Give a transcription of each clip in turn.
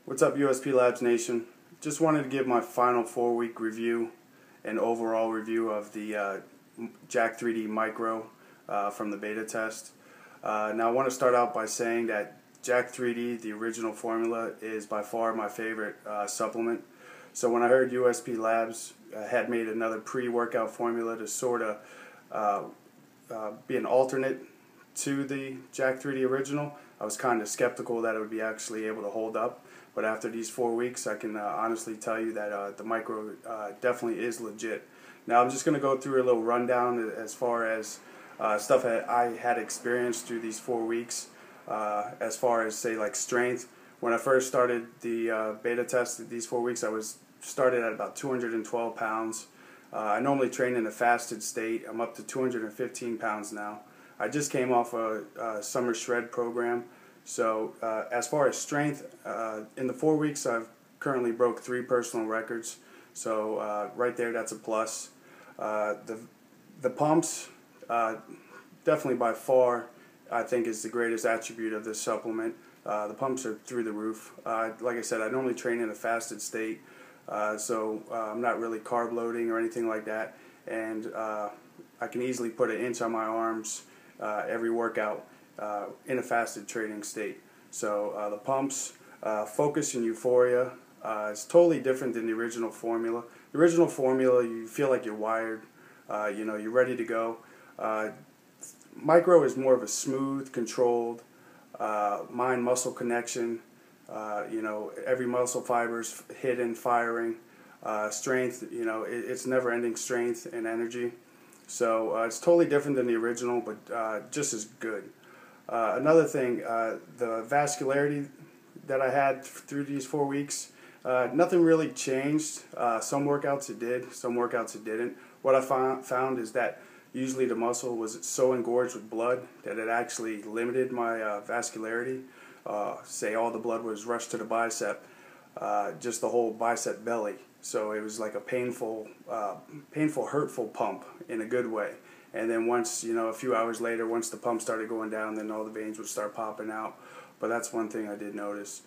What's up, Usplabs Nation? Just wanted to give my final 4-week review and overall review of the Jack3D Micro from the beta test. Now I want to start out by saying that Jack3D, the original formula, is by far my favorite supplement. So when I heard Usplabs had made another pre-workout formula to sort of be an alternate to the Jack3D original, I was kind of skeptical that it would be actually able to hold up. But after these 4 weeks, I can honestly tell you that the Micro definitely is legit. Now I'm just going to go through a little rundown as far as stuff that I had experienced through these 4 weeks. As far as, say, like strength. When I first started the beta test these 4 weeks, I was started at about 212 pounds. I normally train in a fasted state. I'm up to 215 pounds now. I just came off a summer shred program. So as far as strength, in the 4 weeks I've currently broke 3 personal records. So right there, that's a plus. The pumps, definitely by far, I think is the greatest attribute of this supplement. The pumps are through the roof. Like I said, I normally train in a fasted state, so I'm not really carb loading or anything like that. And I can easily put an inch on my arms every workout in a fasted training state. So the pumps, focus and euphoria, it's totally different than the original formula. The original formula, you feel like you're wired, you're ready to go. Micro is more of a smooth, controlled, mind-muscle connection. Every muscle fiber's hidden, firing. Strength, it's never-ending strength and energy. So it's totally different than the original, but just as good. Another thing, the vascularity that I had through these 4 weeks, nothing really changed. Some workouts it did, some workouts it didn't. What I found is that usually the muscle was so engorged with blood that it actually limited my vascularity. Say all the blood was rushed to the bicep, just the whole bicep belly. So it was like a painful, hurtful pump in a good way. And then once, a few hours later, once the pump started going down, then all the veins would start popping out. But that's one thing I did notice.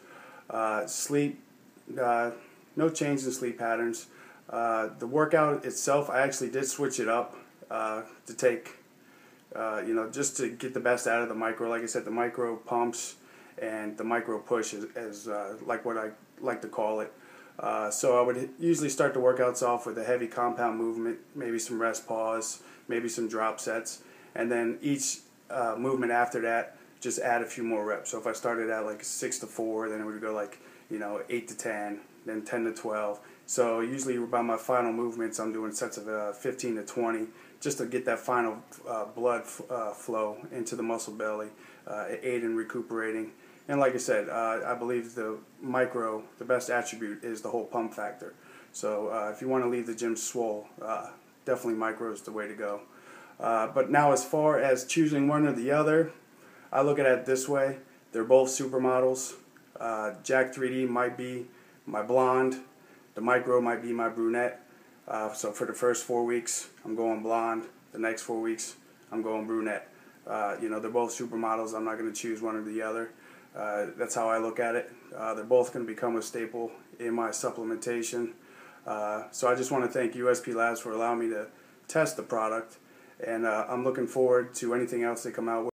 Sleep, no change in sleep patterns. The workout itself, I actually did switch it up to take, just to get the best out of the Micro. Like I said, the Micro pumps and the Micro push is like what I like to call it. So I would usually start the workouts off with a heavy compound movement, maybe some rest pause, maybe some drop sets, and then each movement after that, just add a few more reps. So if I started at like 6 to 4, then it would go like 8 to 10, then 10 to 12. So usually by my final movements, I'm doing sets of 15 to 20, just to get that final blood flow into the muscle belly, aid in recuperating. And like I said, I believe the Micro, the best attribute is the whole pump factor. So if you want to leave the gym swole, definitely Micro is the way to go. But now as far as choosing one or the other, I look at it this way. They're both supermodels. Jack3D might be my blonde. The Micro might be my brunette. So for the first 4 weeks, I'm going blonde. The next 4 weeks, I'm going brunette. They're both supermodels. I'm not going to choose one or the other. That's how I look at it. They're both going to become a staple in my supplementation. So I just want to thank Usplabs for allowing me to test the product, and I'm looking forward to anything else they come out with.